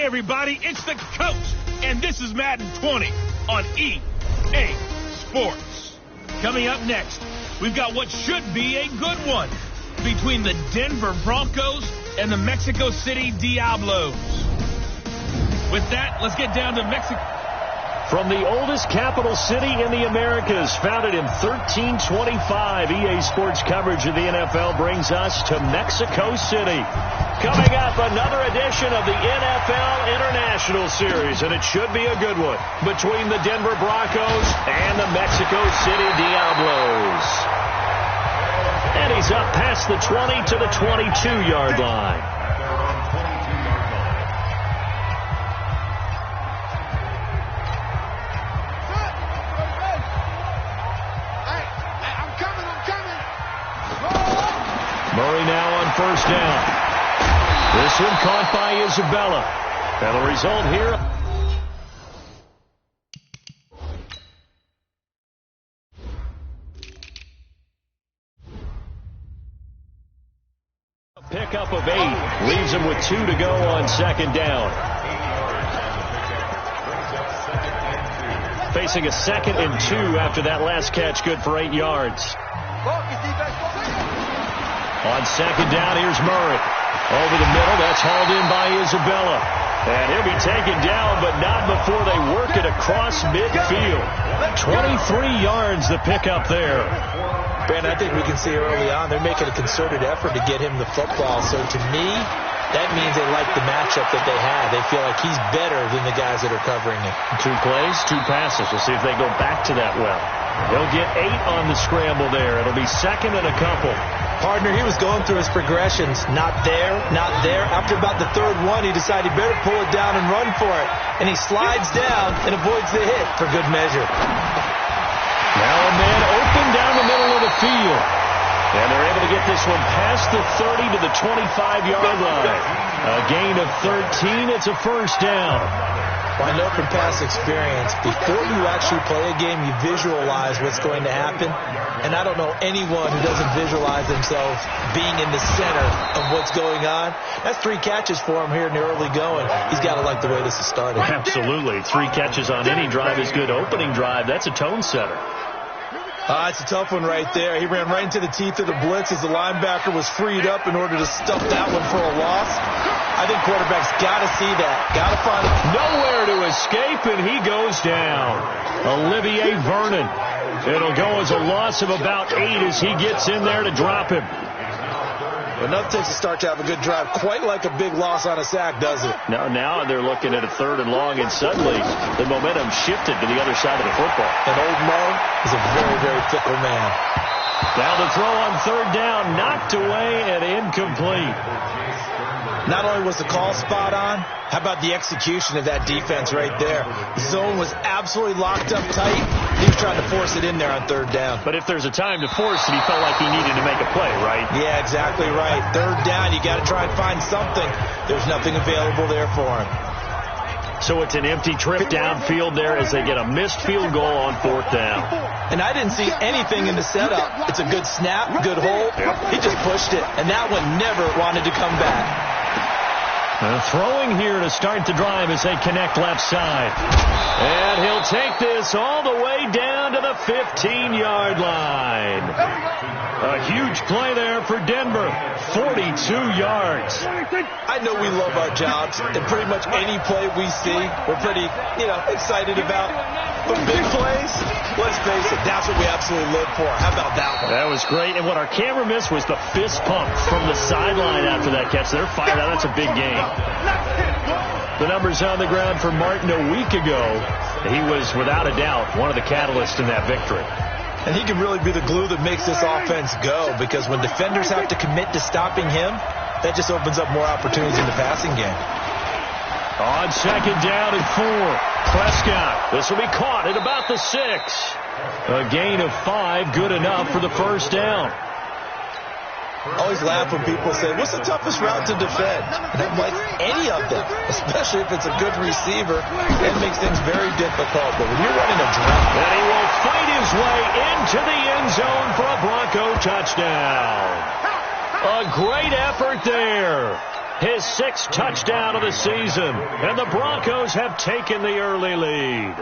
everybody, it's the Coach, and this is Madden 20 on EA Sports. Coming up next, we've got what should be a good one between the Denver Broncos and the Mexico City Diablos. With that, let's get down to Mexico. From the oldest capital city in the Americas, founded in 1325, EA Sports coverage of the NFL brings us to Mexico City. Coming up, another edition of the NFL International Series, and it should be a good one, between the Denver Broncos and the Mexico City Diablos. And he's up past the 20 to the 22-yard line. Murray now on first down. This one caught by Isabella. And the result here, pickup of 8. Leaves him with 2 to go on second down. Facing a 2nd and 2 after that last catch, good for 8 yards. On second down, here's Murray. Over the middle, that's hauled in by Isabella. And he'll be taken down, but not before they work it across midfield. 23 yards the pickup there. Ben, I think we can see early on they're making a concerted effort to get him the football. So to me, that means they like the matchup that they have. They feel like he's better than the guys that are covering him. 2 plays, 2 passes. We'll see if they go back to that well. They'll get 8 on the scramble there. It'll be 2nd and a couple. Partner, he was going through his progressions. Not there, not there. After about the 3rd one, he decided he better pull it down and run for it. And he slides down and avoids the hit for good measure. Now a man open down the middle of the field. And they're able to get this one past the 30 to the 25-yard line. A gain of 13. It's a first down. Well, I know from past experience, before you actually play a game, you visualize what's going to happen. And I don't know anyone who doesn't visualize themselves being in the center of what's going on. That's 3 catches for him here in the early going. He's got to like the way this is started. Absolutely. 3 catches on any drive is good. Opening drive, that's a tone setter. It's a tough one right there. He ran right into the teeth of the blitz as the linebacker was freed up in order to stuff that one for a loss. I think quarterbacks got to see that. Got to find it. Nowhere to escape, and he goes down. Olivier Vernon. It'll go as a loss of about 8 as he gets in there to drop him. Enough takes a start to have a good drive. Quite like a big loss on a sack, does it? Now they're looking at a 3rd and long, and suddenly the momentum shifted to the other side of the football. And old Mo is a very, very fickle man. Now the throw on 3rd down, knocked away and incomplete. Not only was the call spot on, how about the execution of that defense right there? The zone was absolutely locked up tight. He was trying to force it in there on 3rd down. But if there's a time to force it, he felt like he needed to make a play, right? Yeah, exactly right. 3rd down, you got to try and find something. There's nothing available there for him. So it's an empty trip downfield there as they get a missed field goal on 4th down. And I didn't see anything in the setup. It's a good snap, good hole. He just pushed it, and that one never wanted to come back. Throwing here to start the drive as they connect left side. And he'll take this all the way down to the 15-yard line. A huge play there for Denver. 42 yards. I know we love our jobs, and pretty much any play we see, we're pretty, excited about. But big plays, let's face it, that's what we absolutely live for. How about that one? That was great. And what our camera missed was the fist pump from the sideline after that catch. They're fired out. That's a big game. The numbers on the ground for Martin a week ago. He was, without a doubt, one of the catalysts in that victory. And he can really be the glue that makes this offense go, because when defenders have to commit to stopping him, that just opens up more opportunities in the passing game. On second down and 4, Prescott. This will be caught at about the 6. A gain of 5, good enough for the first down. I always laugh when people say, what's the toughest route to defend? And I'm like, any of them, especially if it's a good receiver. It makes things very difficult. But when you're running a draft, and he will fight his way into the end zone for a Bronco touchdown. A great effort there. his 6th touchdown of the season, and the Broncos have taken the early lead.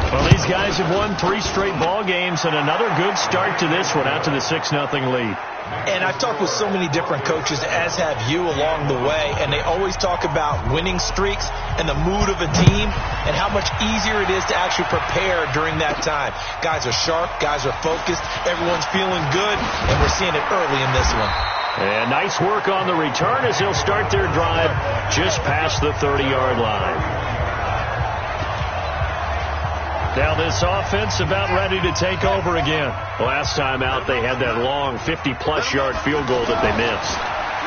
Well, these guys have won 3 straight ball games and another good start to this one out to the 6-0 lead. And I've talked with so many different coaches, as have you, along the way, and they always talk about winning streaks and the mood of a team and how much easier it is to actually prepare during that time. Guys are sharp, guys are focused, everyone's feeling good, and we're seeing it early in this one. And nice work on the return as they'll start their drive just past the 30-yard line. Now this offense about ready to take over again. Last time out, they had that long 50-plus yard field goal that they missed.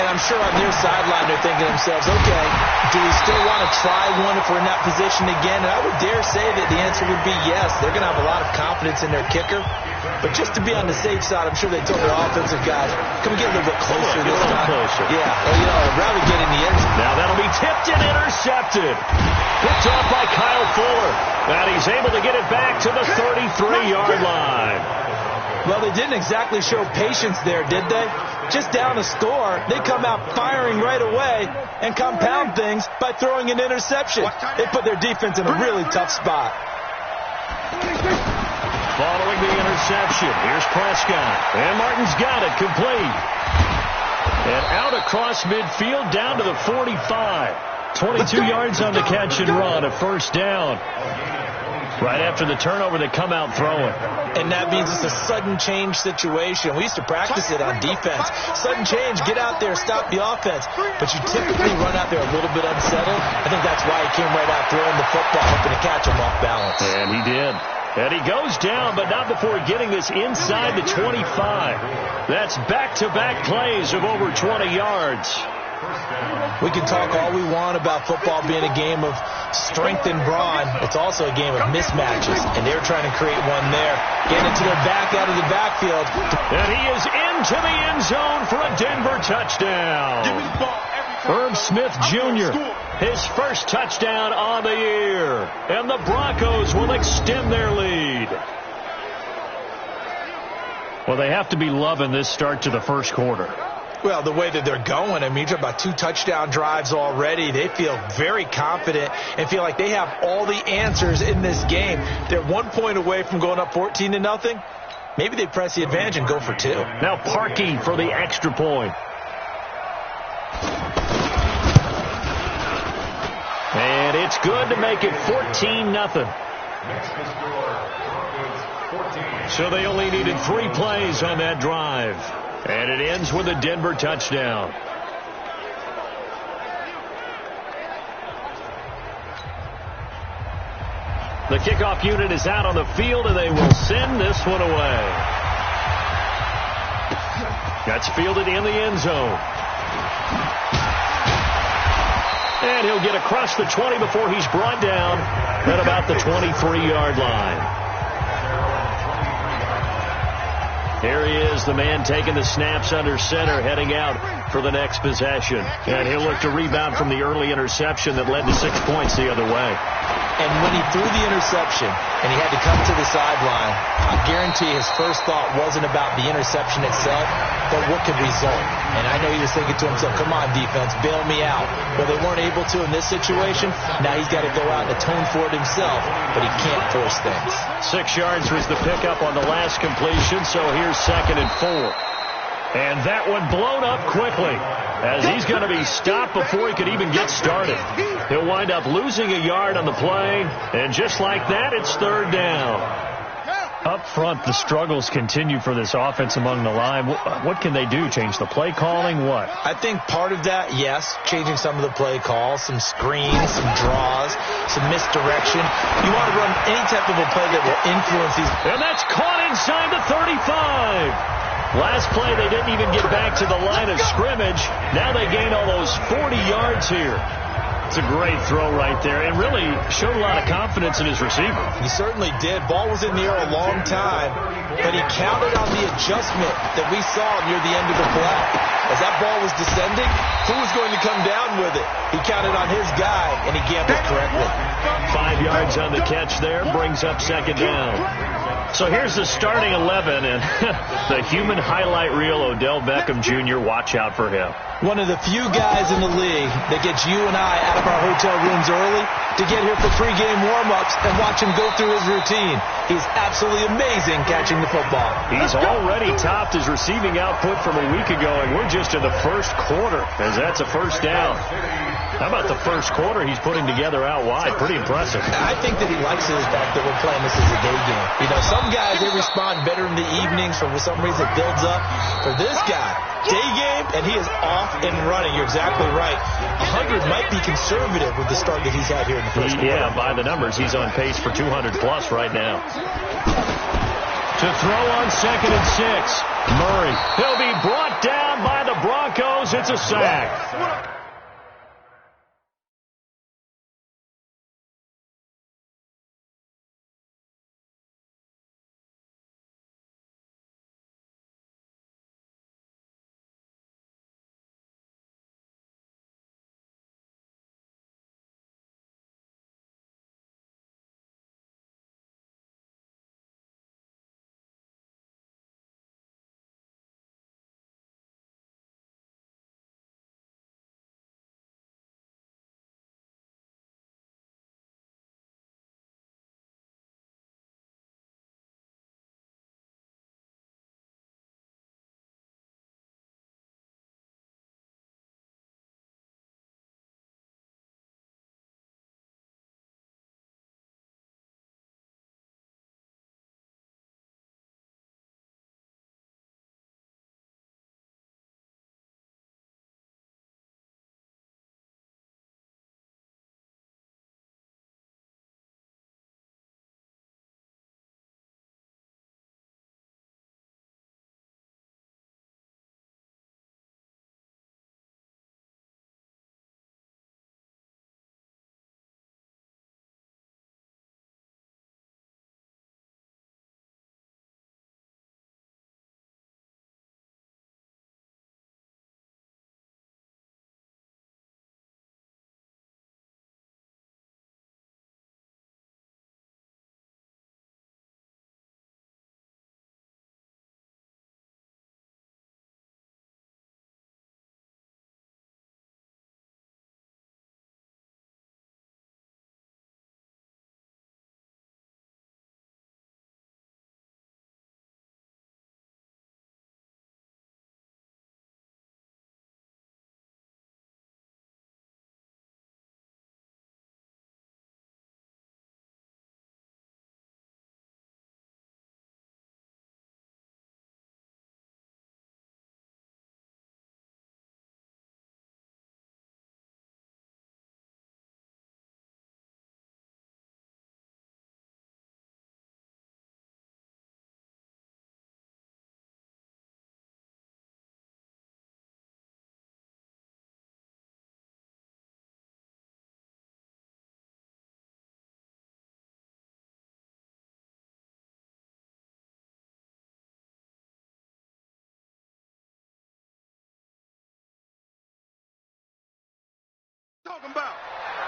And I'm sure on their sideline they're thinking to themselves, okay, do we still want to try one if we're in that position again? And I would dare say that the answer would be yes. They're going to have a lot of confidence in their kicker. But just to be on the safe side, I'm sure they told their offensive guys, can we get a little bit closer this time? Closer. Yeah, well, I'd rather get in the end zone. Now that'll be tipped and intercepted. Picked off by Kyle Fuller. And he's able to get it back to the 33-yard line. Well, they didn't exactly show patience there, did they? Just down a score, they come out firing right away and compound things by throwing an interception. They put their defense in a really tough spot. Following the interception, here's Prescott. And Martin's got it complete. And out across midfield down to the 45. 22 yards on the catch and run, a first down. Right after the turnover, they come out throwing. And that means it's a sudden change situation. We used to practice it on defense. Sudden change, get out there, stop the offense. But you typically run out there a little bit unsettled. I think that's why he came right out throwing the football, hoping to catch him off balance. And he did. And he goes down, but not before getting this inside the 25. That's back-to-back plays of over 20 yards. We can talk all we want about football being a game of strength and brawn. It's also a game of mismatches, and they're trying to create one there. Getting it to their back out of the backfield. And he is into the end zone for a Denver touchdown. Herb Smith Jr., his first touchdown on the year. And the Broncos will extend their lead. Well, they have to be loving this start to the first quarter. Well, the way that they're going, I mean, you're talking about 2 touchdown drives already. They feel very confident and feel like they have all the answers in this game. They're 1 point away from going up 14-0. Maybe they press the advantage and go for 2. Now Parkey for the extra point. And it's good to make it 14-0. So they only needed 3 plays on that drive. And it ends with a Denver touchdown. The kickoff unit is out on the field, and they will send this one away. That's fielded in the end zone. And he'll get across the 20 before he's brought down at about the 23-yard line. Here he is, the man taking the snaps under center, heading out for the next possession. And he'll look to rebound from the early interception that led to 6 points the other way. And when he threw the interception and he had to come to the sideline, I guarantee his first thought wasn't about the interception itself, but what could result. And I know he was thinking to himself, come on, defense, bail me out. Well, they weren't able to in this situation. Now he's got to go out and atone for it himself, but he can't force things. 6 yards was the pickup on the last completion, so here's 2nd and 4. And that one blown up quickly as he's going to be stopped before he could even get started. He'll wind up losing a yard on the play, and just like that, it's 3rd down. Up front, the struggles continue for this offense among the line. What can they do? Change the play calling? What? I think part of that, yes, changing some of the play calls, some screens, some draws, some misdirection. You want to run any type of a play that will influence these. And that's caught inside the 35. Last play, they didn't even get back to the line of scrimmage. Now they gain almost 40 yards here. It's a great throw right there, and really showed a lot of confidence in his receiver. He certainly did. Ball was in the air a long time, but he counted on the adjustment that we saw near the end of the play. As that ball was descending, who was going to come down with it? He counted on his guy, and he gambled correctly. 5 yards on the catch there, brings up 2nd down. So here's the starting 11, and the human highlight reel, Odell Beckham Jr., watch out for him. One of the few guys in the league that gets you and I out of our hotel rooms early to get here for pregame warm-ups and watch him go through his routine. He's absolutely amazing catching the football. He's already topped his receiving output from a week ago, and we're just in the first quarter, as that's a first down. How about the first quarter he's putting together out wide? Pretty impressive. I think that he likes the fact that we're playing this as a day game. You know, some guys, they respond better in the evenings. For some reason, it builds up. For this guy, day game, and he is off and running. You're exactly right. 100 might be conservative with the start that he's had here in the first quarter. Yeah, by the numbers, he's on pace for 200-plus right now. To throw on 2nd and 6. Murray. He'll be brought down by the Broncos. It's a sack.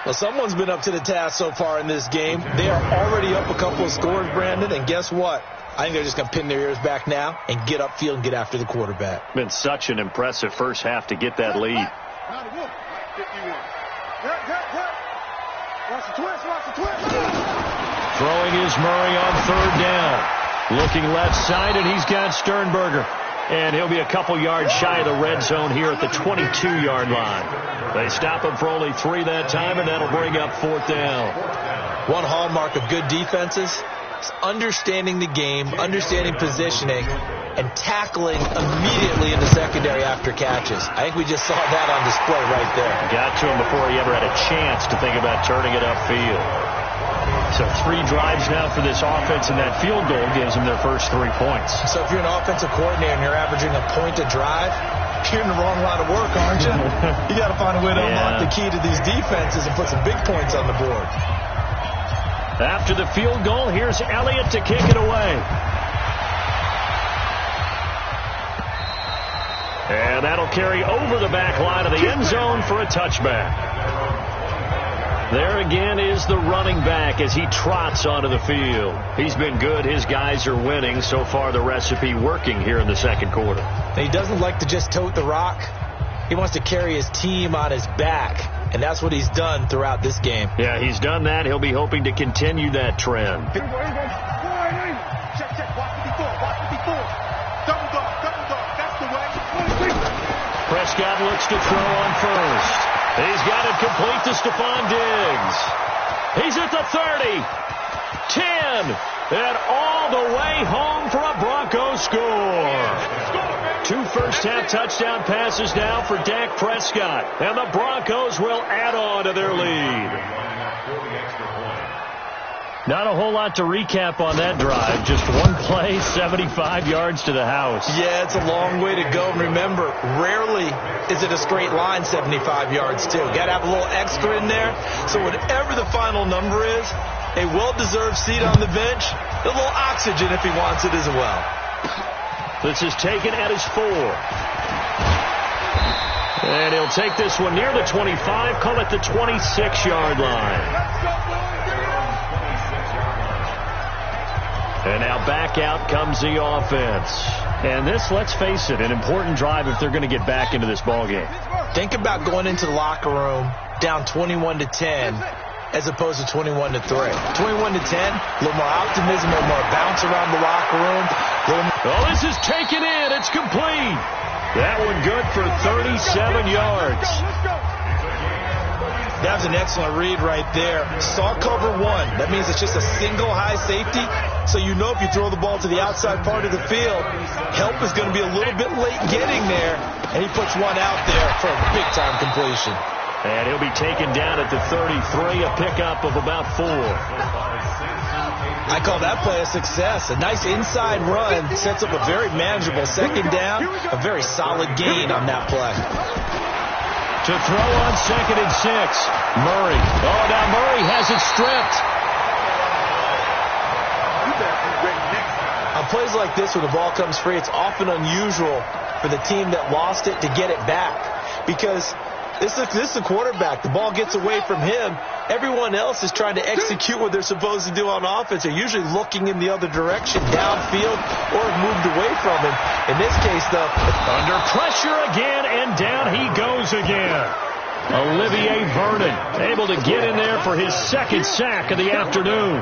Well, someone's been up to the task so far in this game. They are already up a couple of scores, Brandon, and guess what? I think they're just going to pin their ears back now and get upfield and get after the quarterback. Been such an impressive first half to get that lead. Throwing is Murray on 3rd down. Looking left side, and he's got Sternberger. And he'll be a couple yards shy of the red zone here at the 22-yard line. They stop him for only 3 that time, and that'll bring up 4th down. One hallmark of good defenses is understanding the game, understanding positioning, and tackling immediately in the secondary after catches. I think we just saw that on display right there. Got to him before he ever had a chance to think about turning it upfield. So 3 drives now for this offense, and that field goal gives them their first 3 points. So if you're an offensive coordinator and you're averaging a point a drive, you're in the wrong line of work, aren't you? You got to find a way to unlock the key to these defenses and put some big points on the board. After the field goal, here's Elliott to kick it away. And that'll carry over the back line of the end zone for a touchback. There again is the running back as he trots onto the field. He's been good. His guys are winning. So far, the recipe working here in the second quarter. He doesn't like to just tote the rock. He wants to carry his team on his back, and that's what he's done throughout this game. Yeah, he's done that. He'll be hoping to continue that trend. Prescott looks to throw on first. He's got it complete to Stephon Diggs. He's at the 30, 10, and all the way home for a Broncos score. 2 first-half touchdown passes now for Dak Prescott, and the Broncos will add on to their lead. Not a whole lot to recap on that drive. Just one play, 75 yards to the house. Yeah, it's a long way to go. And remember, rarely is it a straight line 75 yards, too. Got to have a little extra in there. So whatever the final number is, a well-deserved seat on the bench, a little oxygen if he wants it as well. This is taken at his 4. And he'll take this one near the 25, call it the 26-yard line. And now back out comes the offense. And this, let's face it, an important drive if they're going to get back into this ballgame. Think about going into the locker room down 21-10 as opposed to 21-3. 21-10, a little more optimism, a little more bounce around the locker room. Oh, this is taken in. It's complete. That one good for 37 yards. That was an excellent read right there. Saw cover 1. That means it's just a single high safety. So you know if you throw the ball to the outside part of the field, help is going to be a little bit late getting there. And he puts one out there for a big-time completion. And he'll be taken down at the 33, a pickup of about 4. I call that play a success. A nice inside run sets up a very manageable second down. A very solid gain on that play. To throw on 2nd and 6. Murray. Oh, now Murray has it stripped. On plays like this where the ball comes free, it's often unusual for the team that lost it to get it back. Because this is the quarterback. The ball gets away from him. Everyone else is trying to execute what they're supposed to do on offense. They're usually looking in the other direction, downfield, or have moved away from him. In this case, though, under pressure again, and down he goes again. Olivier Vernon able to get in there for his 2nd sack of the afternoon.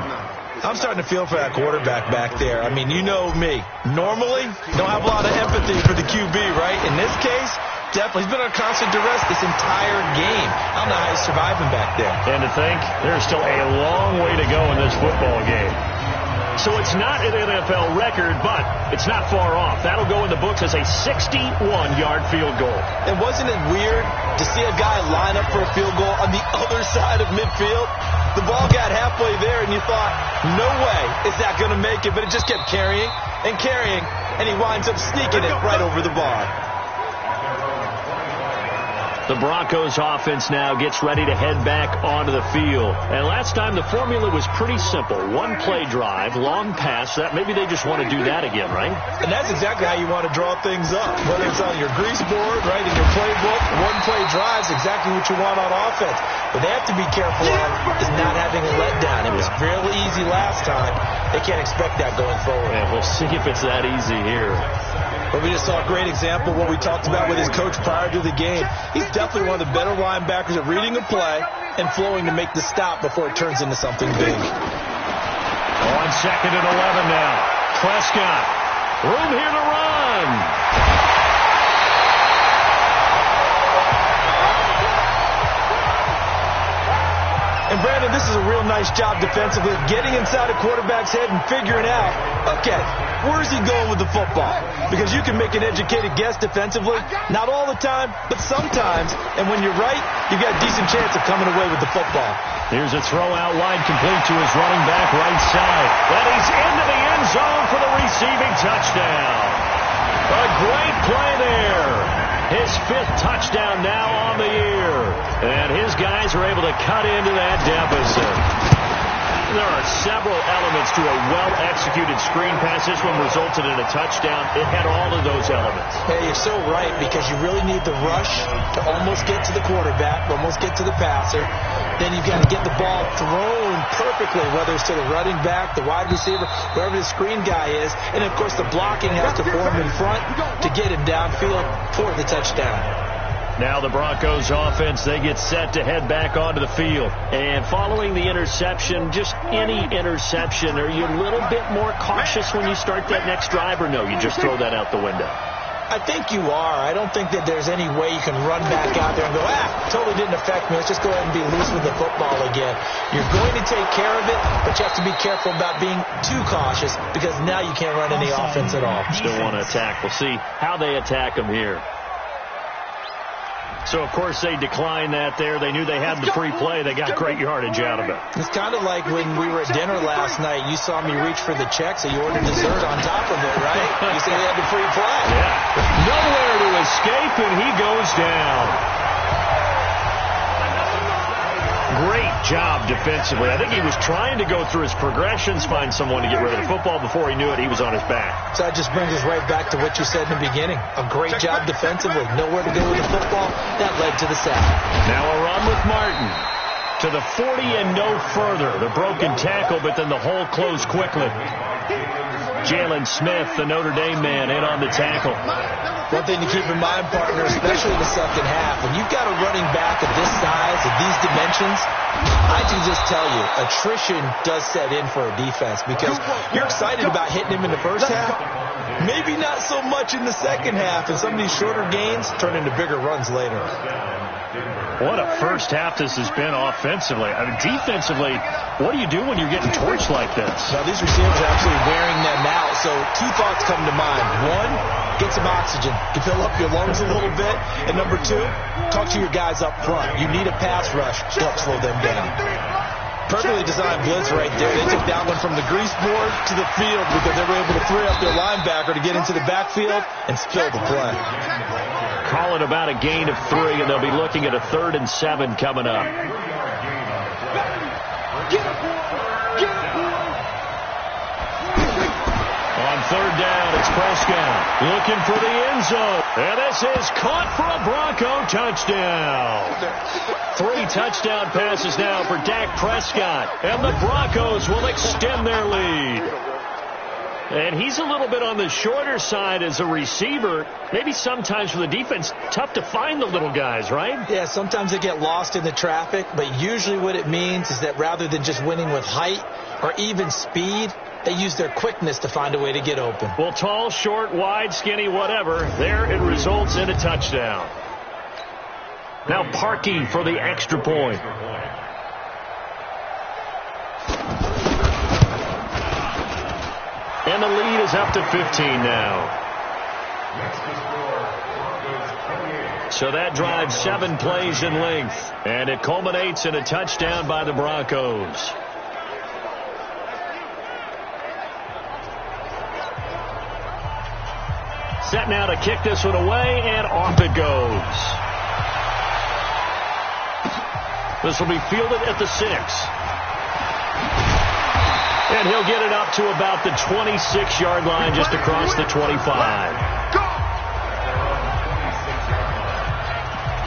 I'm starting to feel for that quarterback back there. I mean, you know me. Normally, don't have a lot of empathy for the QB, right? In this case, definitely. He's been under constant duress this entire game. I don't know how he's surviving back there. And to think, there's still a long way to go in this football game. So it's not an NFL record, but it's not far off. That'll go in the books as a 61-yard field goal. And wasn't it weird to see a guy line up for a field goal on the other side of midfield? The ball got halfway there, and you thought, no way is that going to make it. But it just kept carrying, and he winds up sneaking it right over the bar. The Broncos offense now gets ready to head back onto the field. And last time the formula was pretty simple. 1-play drive, long pass. That maybe they just want to do that again, right? And that's exactly how you want to draw things up. Whether it's on your grease board, right, in your playbook, 1-play drive is exactly what you want on offense. What they have to be careful of is not having a letdown. It was fairly easy last time. They can't expect that going forward. Yeah, we'll see if it's that easy here. But we just saw a great example of what we talked about with his coach prior to the game. He's definitely one of the better linebackers at reading a play and flowing to make the stop before it turns into something big. On 2nd and 11 now. Prescott. Room here to run. And Brandon, this is a real nice job defensively of getting inside a quarterback's head and figuring out, okay, where's he going with the football? Because you can make an educated guess defensively, not all the time, but sometimes. And when you're right, you've got a decent chance of coming away with the football. Here's a throw out wide complete to his running back right side. And he's into the end zone for the receiving touchdown. A great play there. His 5th touchdown now on the year. And his guys are able to cut into that deficit. There are several elements to a well-executed screen pass. This one resulted in a touchdown. It had all of those elements. Hey, you're so right, because you really need the rush to almost get to the quarterback, almost get to the passer. Then you've got to get the ball thrown perfectly, whether it's to the running back, the wide receiver, wherever the screen guy is. And, of course, the blocking has to form in front to get him downfield for the touchdown. Now the Broncos offense, they get set to head back onto the field. And following the interception, just any interception, are you a little bit more cautious when you start that next drive, or no, you just throw that out the window? I think you are. I don't think that there's any way you can run back out there and go, totally didn't affect me. Let's just go ahead and be loose with the football again. You're going to take care of it, but you have to be careful about being too cautious, because now you can't run any offense at all. Still want to attack. We'll see how they attack them here. So, of course, they declined that there. They knew they had the free play. They got great yardage out of it. It's kind of like when we were at dinner last night. You saw me reach for the check, so you ordered dessert on top of it, right? You said they had the free play. Yeah. Nowhere to escape, and he goes down. Great job defensively. I think he was trying to go through his progressions, find someone to get rid of the football. Before he knew it, he was on his back. So that just brings us right back to what you said in the beginning. A great job defensively. Nowhere to go with the football. That led to the sack. Now a run with Martin. To the 40 and no further. The broken tackle, but then the hole closed quickly. Jalen Smith, the Notre Dame man, in on the tackle. One thing to keep in mind, partner, especially in the second half, when you've got a running back of this size, of these dimensions, I can just tell you, attrition does set in for a defense, because you're excited about hitting him in the first half. Maybe not so much in the second half, and some of these shorter gains turn into bigger runs later. What a first half this has been offensively. I mean, defensively, what do you do when you're getting torched like this? Now, these receivers are absolutely wearing them out. So two thoughts come to mind. One, get some oxygen to fill up your lungs a little bit. And number two, talk to your guys up front. You need a pass rush to help slow them down. Perfectly designed blitz right there. They took that one from the grease board to the field because they were able to free up their linebacker to get into the backfield and spill the play. Call it about a gain of 3, and they'll be looking at a 3rd and 7 coming up. On 3rd down, it's Prescott looking for the end zone. And this is caught for a Bronco touchdown. 3 touchdown passes now for Dak Prescott. And the Broncos will extend their lead. And he's a little bit on the shorter side as a receiver. Maybe sometimes for the defense, tough to find the little guys, right? Yeah, sometimes they get lost in the traffic, but usually what it means is that rather than just winning with height or even speed, they use their quickness to find a way to get open. Well, tall, short, wide, skinny, whatever, there it results in a touchdown. Now Parkey for the extra point. And the lead is up to 15 now. So that drives 7 plays in length. And it culminates in a touchdown by the Broncos. Set now to kick this one away, and off it goes. This will be fielded at the 6. And he'll get it up to about the 26-yard line, just across the 25.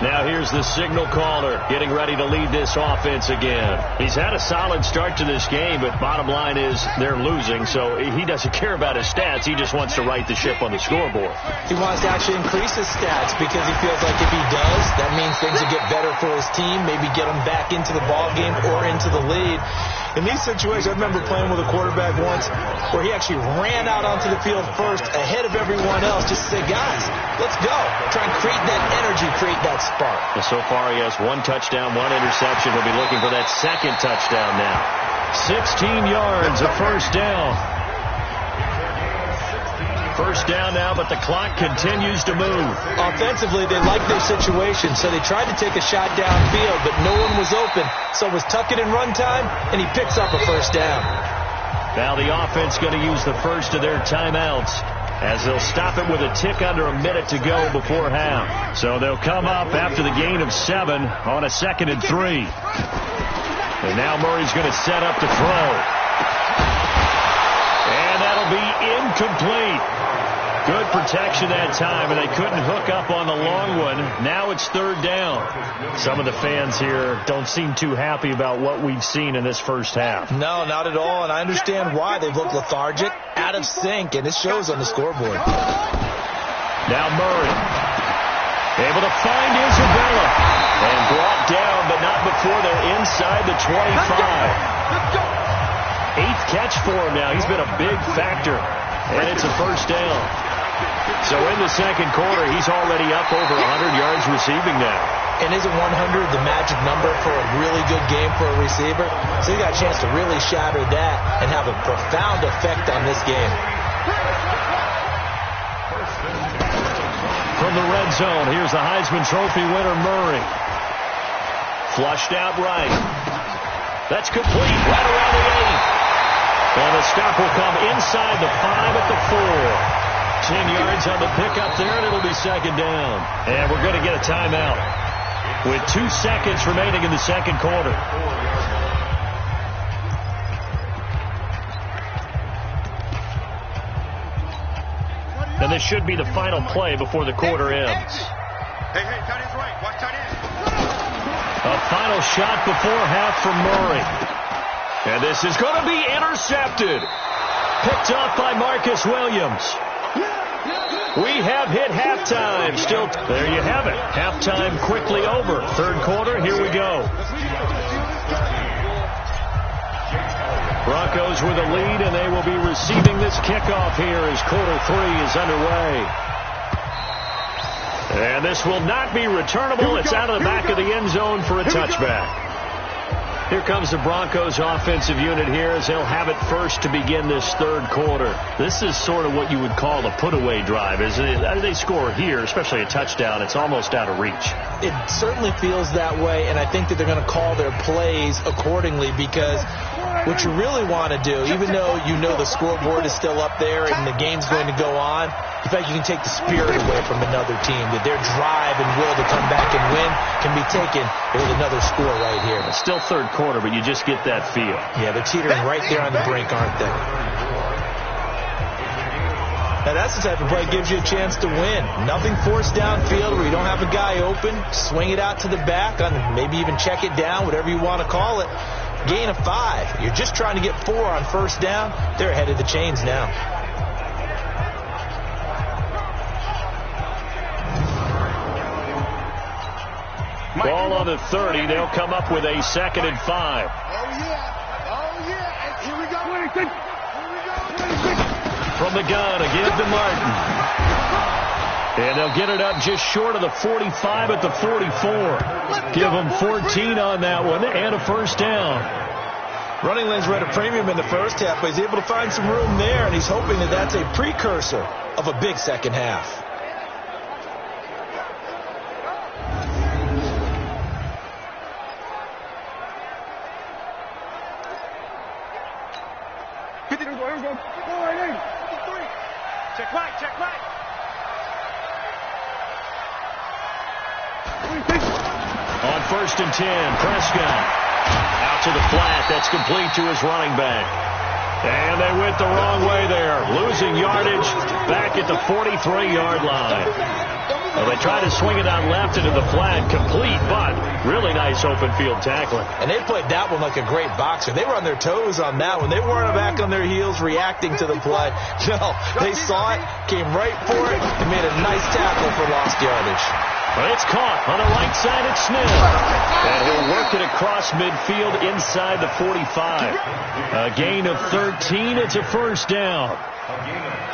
Now here's the signal caller getting ready to lead this offense again. He's had a solid start to this game, but bottom line is they're losing, so he doesn't care about his stats. He just wants to right the ship on the scoreboard. He wants to actually increase his stats because he feels like if he does, that means things will get better for his team, maybe get him back into the ball game or into the lead. In these situations, I remember playing with a quarterback once where he actually ran out onto the field first ahead of everyone else just to say, guys, let's go. Try and create that energy, create that spark. So far, he has 1 touchdown, 1 interception. He'll be looking for that 2nd touchdown now. 16 yards, a first down. First down now, but the clock continues to move. Offensively, they like their situation, so they tried to take a shot downfield, but no one was open. So it was tuck it in run time, and he picks up a first down. Now the offense going to use the first of their timeouts, as they'll stop it with a tick under a minute to go before half. So they'll come up after the gain of 7 on a 2nd and 3. And now Murray's going to set up to throw. And that'll be incomplete. Good protection that time, and they couldn't hook up on the long one. Now it's third down. Some of the fans here don't seem too happy about what we've seen in this first half. No, not at all, and I understand why. They've looked lethargic, out of sync, and it shows on the scoreboard. Now Murray, able to find Isabella, and brought down, but not before they're inside the 25. 8th catch for him now. He's been a big factor, and it's a first down. So in the second quarter, he's already up over 100 yards receiving now. And isn't 100 the magic number for a really good game for a receiver? So you got a chance to really shatter that and have a profound effect on this game. From the red zone, here's the Heisman Trophy winner, Murray. Flushed out right. That's complete right around the 8. And the stop will come inside the 5 at the 4. 10 yards on the pickup there, and it'll be second down. And we're going to get a timeout with 2 seconds remaining in the second quarter. And this should be the final play before the quarter ends. Hey, tight end's right. Watch tight end. A final shot before half from Murray. And this is going to be intercepted. Picked off by Marcus Williams. We have hit halftime. Still, there you have it. Halftime quickly over. Third quarter, here we go. Broncos with a lead, and they will be receiving this kickoff here as quarter 3 is underway. And this will not be returnable. It's out of the back of the end zone for a touchback. Here comes the Broncos offensive unit here as they'll have it first to begin this third quarter. This is sort of what you would call a put-away drive, isn't it? They score here, especially a touchdown. It's almost out of reach. It certainly feels that way, and I think that they're going to call their plays accordingly because what you really want to do, even though you know the scoreboard is still up there and the game's going to go on, in fact, you can take the spirit away from another team, that their drive and will to come back and win can be taken with another score right here. It's still third quarter, but you just get that feel. Yeah, they're teetering right there on the brink, aren't they? Now, that's the type of play that gives you a chance to win. Nothing forced downfield where you don't have a guy open. Swing it out to the back, on maybe even check it down, whatever you want to call it. Gain of 5. You're just trying to get 4 on first down. They're ahead of the chains now. Ball on the 30. They'll come up with a 2nd and 5. Oh, yeah. Here we go. From the gun, again to Martin. And they'll get it up just short of the 45 at the 44. Give them 14 on that one and a first down. Running lanes were at a premium in the first half, but he's able to find some room there, and he's hoping that that's a precursor of a big second half. Check right. On 1st and 10, Prescott out to the flat. That's complete to his running back. And they went the wrong way there, losing yardage back at the 43-yard line. Well, they tried to swing it out left into the flat, complete, but really nice open field tackling. And they played that one like a great boxer. They were on their toes on that one. They weren't back on their heels reacting to the play. No, they saw it, came right for it, and made a nice tackle for lost yardage. But it's caught on the right side at Smith. And he'll work it across midfield inside the 45. A gain of 13. It's a first down.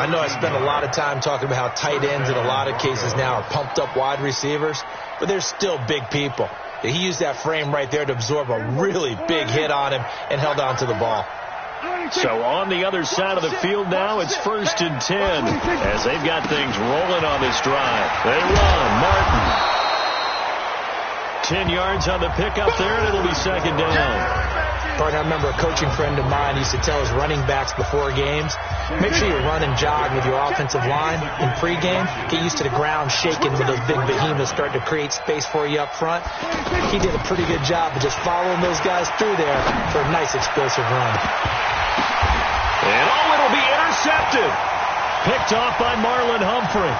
I know I spent a lot of time talking about how tight ends in a lot of cases now are pumped up wide receivers, but they're still big people. He used that frame right there to absorb a really big hit on him and held on to the ball. So on the other side of the field now, it's 1st and 10 as they've got things rolling on this drive. They run. Martin. 10 yards on the pickup there, and it'll be second down. Partner, I remember a coaching friend of mine used to tell his running backs before games, make sure you run and jog with your offensive line in pregame. Get used to the ground shaking when those big behemoths start to create space for you up front. He did a pretty good job of just following those guys through there for a nice explosive run. And it'll be intercepted. Picked off by Marlon Humphrey.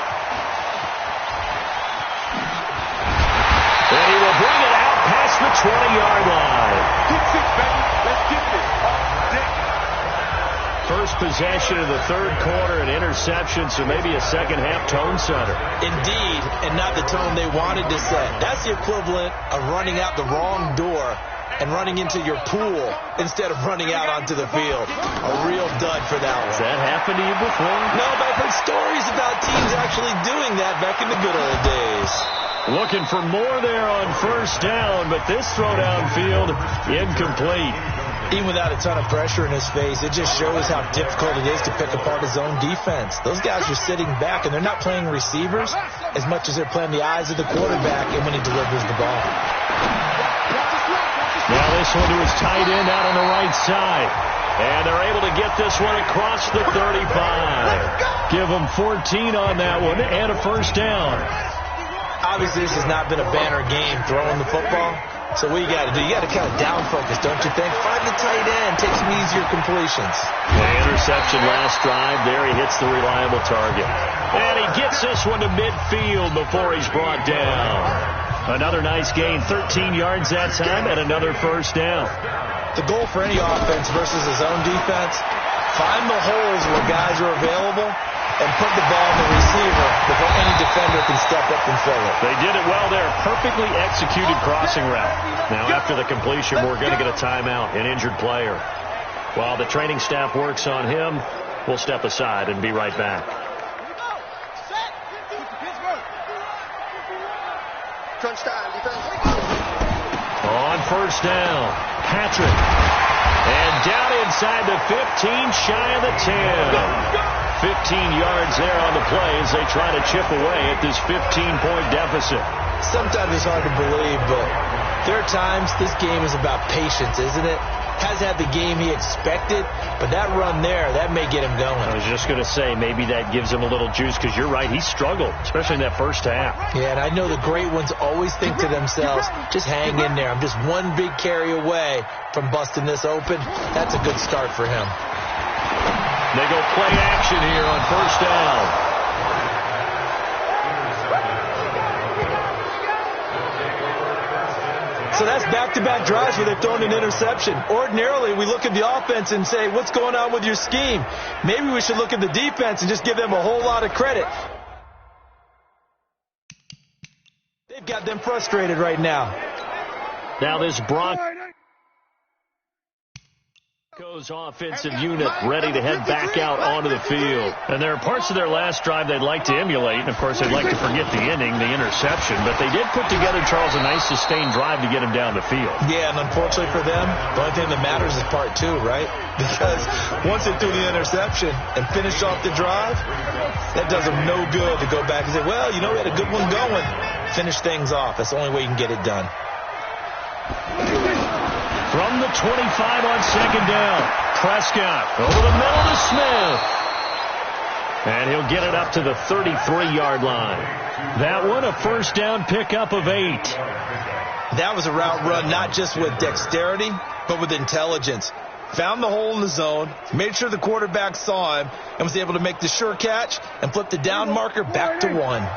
And he will bring it out past the 20-yard line. Kick 6, baby. Let's get this. First possession of the third quarter, an interception, so maybe a second-half tone setter. Indeed, and not the tone they wanted to set. That's the equivalent of running out the wrong door and running into your pool instead of running out onto the field. A real dud for that one. Has that happened to you before? No, but I've heard stories about teams actually doing that back in the good old days. Looking for more there on first down, but this throw downfield incomplete. Even without a ton of pressure in his face, it just shows how difficult it is to pick apart his own defense. Those guys are sitting back, and they're not playing receivers as much as they're playing the eyes of the quarterback and when he delivers the ball. Now this one to his tight end out on the right side. And they're able to get this one across the 35. Give them 14 on that one and a first down. Obviously, this has not been a banner game throwing the football. So what you got to do, you got to kind of down focus, don't you think? Find the tight end, take some easier completions. The interception last drive. There he hits the reliable target. And he gets this one to midfield before he's brought down. Another nice gain, 13 yards that time, and another first down. The goal for any offense versus his own defense, find the holes where guys are available and put the ball in the receiver before any defender can step up and fill it. They did it well there. Perfectly executed crossing route. Now after the completion, we're going to get a timeout, an injured player. While the training staff works on him, we'll step aside and be right back. Crunch time, defense. On first down, Patrick. And down inside the 15, shy of the 10. 15 yards there on the play as they try to chip away at this 15-point deficit. Sometimes it's hard to believe, but there are times this game is about patience, isn't it? Has had the game he expected, but that run there, that may get him going. I was just going to say, maybe that gives him a little juice, because you're right, he struggled, especially in that first half. Yeah, and I know the great ones always think to themselves, just hang in there. I'm just one big carry away from busting this open. That's a good start for him. They go play action here on first down. So that's back-to-back drives where they've thrown an interception. Ordinarily, we look at the offense and say, what's going on with your scheme? Maybe we should look at the defense and just give them a whole lot of credit. They've got them frustrated right now. Now this Broncos offensive unit ready to head back out onto the field. And there are parts of their last drive they'd like to emulate. And, of course, they'd like to forget the ending, the interception. But they did put together, Charles, a nice sustained drive to get him down the field. Yeah, and unfortunately for them, the only thing that matters is part two, right? Because once they threw the interception and finished off the drive, that does them no good to go back and say, well, you know, we had a good one going. Finish things off. That's the only way you can get it done. From the 25 on second down, Prescott over the middle to Smith. And he'll get it up to the 33-yard line. That one, a first down pickup of 8. That was a route run not just with dexterity, but with intelligence. Found the hole in the zone, made sure the quarterback saw him, and was able to make the sure catch and flip the down marker back to 1.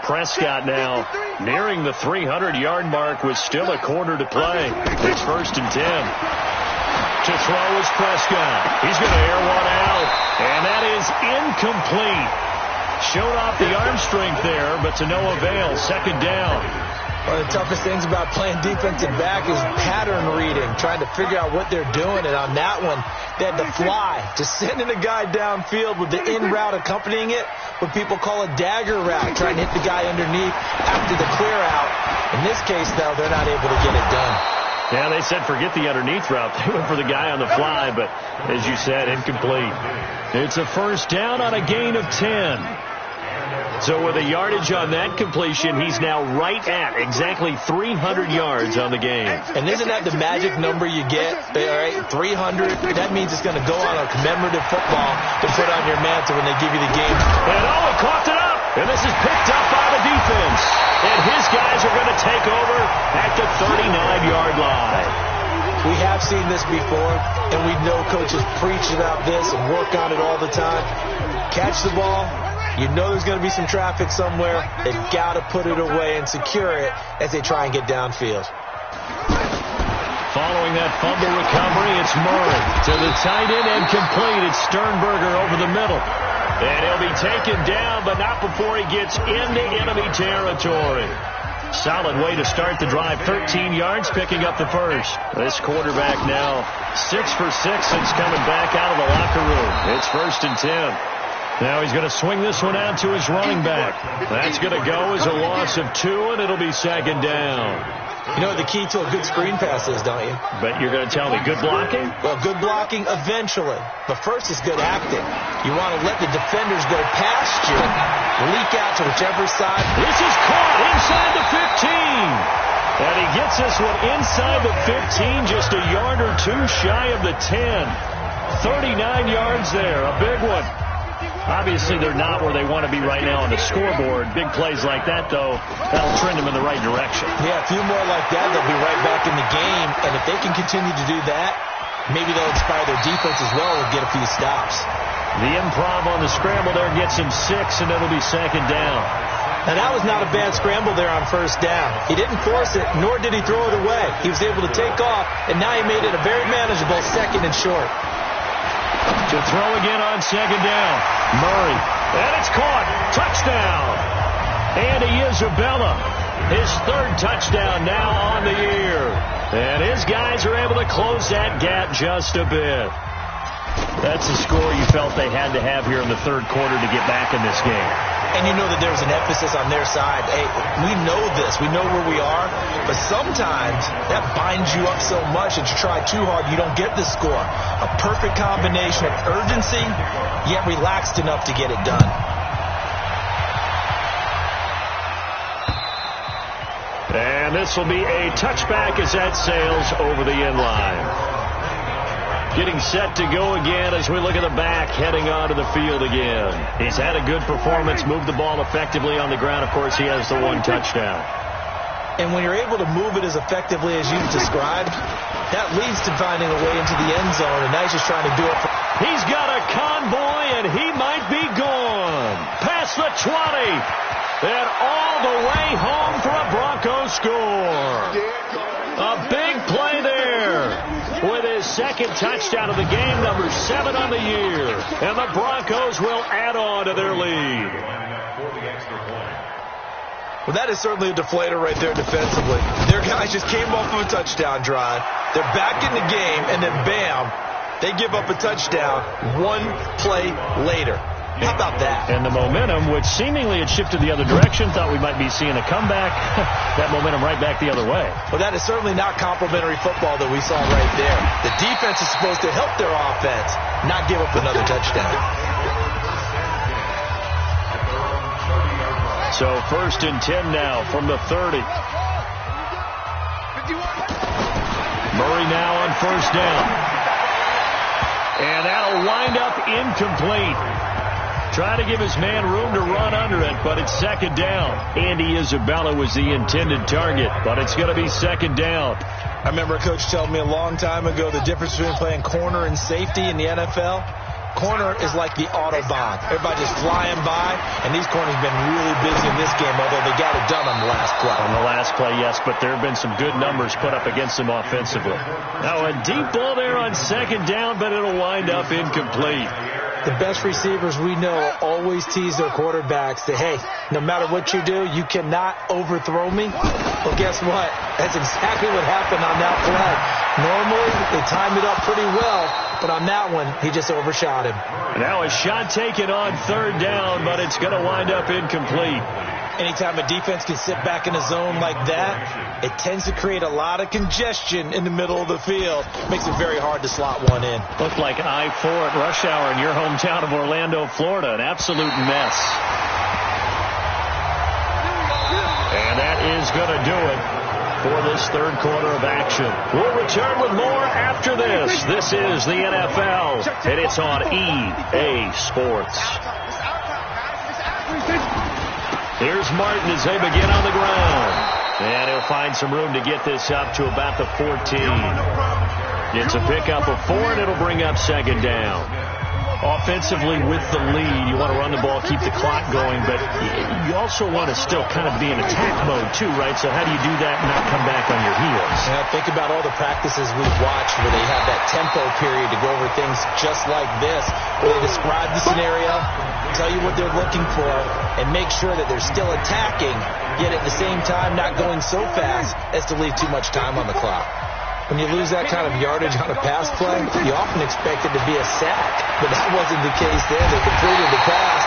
Prescott now nearing the 300-yard mark with still a quarter to play. It's first and 10. To throw is Prescott. He's going to air one out, and that is incomplete. Showed off the arm strength there, but to no avail. Second down. One of the toughest things about playing defensive back is pattern reading, trying to figure out what they're doing. And on that one, they had to fly, just sending a guy downfield with the in route accompanying it, what people call a dagger route, trying to hit the guy underneath after the clear out. In this case, though, they're not able to get it done. Yeah, they said forget the underneath route. They went for the guy on the fly, but as you said, incomplete. It's a first down on a gain of 10. So with a yardage on that completion, he's now right at exactly 300 yards on the game. And isn't that the magic number you get? All right, 300. That means it's going to go on a commemorative football to put on your mantle when they give you the game. And he coughed it up. And this is picked up by the defense. And his guys are going to take over at the 39-yard line. We have seen this before, and we know coaches preach about this and work on it all the time. Catch the ball. You know there's going to be some traffic somewhere. They've got to put it away and secure it as they try and get downfield. Following that fumble recovery, it's Murray to the tight end and complete. It's Sternberger over the middle. And he'll be taken down, but not before he gets into enemy territory. Solid way to start the drive. 13 yards, picking up the first. This quarterback now 6 for 6 since coming back out of the locker room. It's 1st and 10. Now he's going to swing this one out to his running back. That's going to go as a loss of 2, and it'll be 2nd down. You know what the key to a good screen pass is, don't you? But you're going to tell me good blocking? Well, good blocking eventually. But first is good acting. You want to let the defenders go past you, leak out to whichever side. This is caught inside the 15. And he gets this one inside the 15, just a yard or 2 shy of the 10. 39 yards there, a big one. Obviously, they're not where they want to be right now on the scoreboard. Big plays like that, though, that'll trend them in the right direction. Yeah, a few more like that, they'll be right back in the game. And if they can continue to do that, maybe they'll inspire their defense as well and get a few stops. The improv on the scramble there gets him 6, and it'll be 2nd down. And that was not a bad scramble there on 1st down. He didn't force it, nor did he throw it away. He was able to take off, and now he made it a very manageable 2nd and short. To throw again on 2nd down. Murray. And it's caught. Touchdown. Andy Isabella. His 3rd touchdown now on the year. And his guys are able to close that gap just a bit. That's a score you felt they had to have here in the 3rd quarter to get back in this game. And you know that there was an emphasis on their side. Hey, we know this. We know where we are. But sometimes that binds you up so much that you try too hard, you don't get the score. A perfect combination of urgency, yet relaxed enough to get it done. And this will be a touchback as that sails over the end line. Getting set to go again as we look at the back, heading onto the field again. He's had a good performance, moved the ball effectively on the ground. Of course, he has the 1 touchdown. And when you're able to move it as effectively as you've described, that leads to finding a way into the end zone, and now he's just trying to do it. He's got a convoy, and he might be gone. Past the 20, and all the way home for a Broncos score. A big play there with his 2nd touchdown of the game, number 7 on the year. And the Broncos will add on to their lead. Well, that is certainly a deflator right there defensively. Their guys just came off of a touchdown drive. They're back in the game, and then bam, they give up a touchdown 1 play later. How about that? And the momentum, which seemingly had shifted the other direction, thought we might be seeing a comeback. That momentum right back the other way. Well, that is certainly not complimentary football that we saw right there. The defense is supposed to help their offense, not give up another touchdown. So 1st and 10 now from the 30. Murray now on 1st down. And that'll wind up incomplete. Try to give his man room to run under it, but it's 2nd down. Andy Isabella was the intended target, but it's going to be 2nd down. I remember a coach telling me a long time ago the difference between playing corner and safety in the NFL. Corner is like the Autobahn. Everybody just flying by, and these corners have been really busy in this game, although they got it done on the last play. On the last play, yes, but there have been some good numbers put up against them offensively. Now a deep ball there on 2nd down, but it'll wind up incomplete. The best receivers we know always tease their quarterbacks that, hey, no matter what you do, you cannot overthrow me. Well, guess what? That's exactly what happened on that play. Normally, they timed it up pretty well, but on that one, he just overshot him. Now a shot taken on 3rd down, but it's going to wind up incomplete. Anytime a defense can sit back in a zone like that, it tends to create a lot of congestion in the middle of the field. Makes it very hard to slot one in. Looked like I-4 at rush hour in your hometown of Orlando, Florida. An absolute mess. is going to do it for this third quarter of action. We'll return with more after this. This is the NFL, and it's on EA Sports. Here's Martin as they begin on the ground. And he'll find some room to get this up to about the 14. It's a pickup of 4, and it'll bring up second down. Offensively with the lead, you want to run the ball, keep the clock going, but you also want to still kind of be in attack mode too, right? So how do you do that and not come back on your heels? Yeah, think about all the practices we've watched where they have that tempo period to go over things just like this, where they describe the scenario, tell you what they're looking for, and make sure that they're still attacking, yet at the same time not going so fast as to leave too much time on the clock. When you lose that kind of yardage on a pass play, you often expect it to be a sack. But that wasn't the case there. They completed the pass.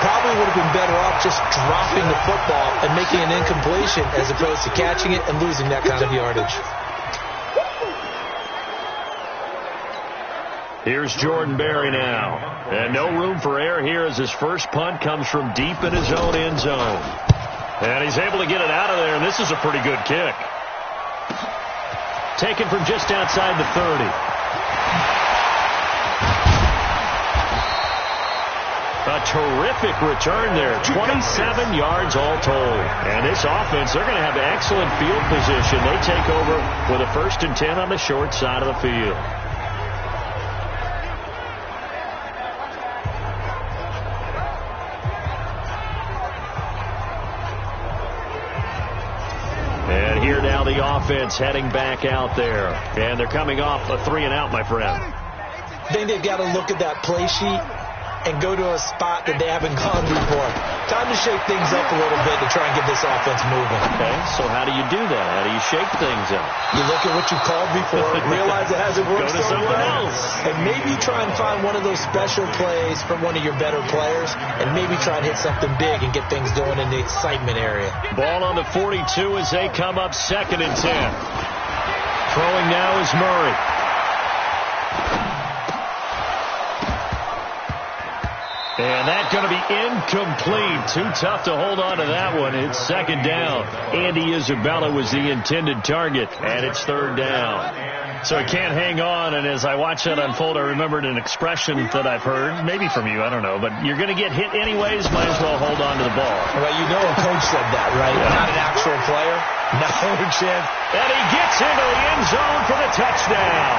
Probably would have been better off just dropping the football and making an incompletion as opposed to catching it and losing that kind of yardage. Here's Jordan Berry now. And no room for error here as his first punt comes from deep in his own end zone. And he's able to get it out of there, and this is a pretty good kick. Taken from just outside the 30. A terrific return there. 27 yards all told. And this offense, they're going to have excellent field position. They take over with a 1st and 10 on the short side of the field. And here now the offense heading back out there. And they're coming off a 3-and-out, my friend. I think they've got to look at that play sheet and go to a spot that they haven't gone before. Time to shake things up a little bit to try and get this offense moving. Okay, so how do you do that? How do you shake things up? You look at what you called before, realize it hasn't worked Go to so something well, else. and maybe try and find one of those special plays from one of your better players, and maybe try and hit something big and get things going in the excitement area. Ball on the 42 as they come up 2nd and 10. Throwing now is Murray. And that's going to be incomplete. Too tough to hold on to that one. It's 2nd down. Andy Isabella was the intended target, and it's 3rd down. So it can't hang on, and as I watch that unfold, I remembered an expression that I've heard, maybe from you, I don't know, but you're going to get hit anyways, might as well hold on to the ball. Well, you know a coach said that, right? Yeah. Not an actual player. No chance. And he gets into the end zone for the touchdown.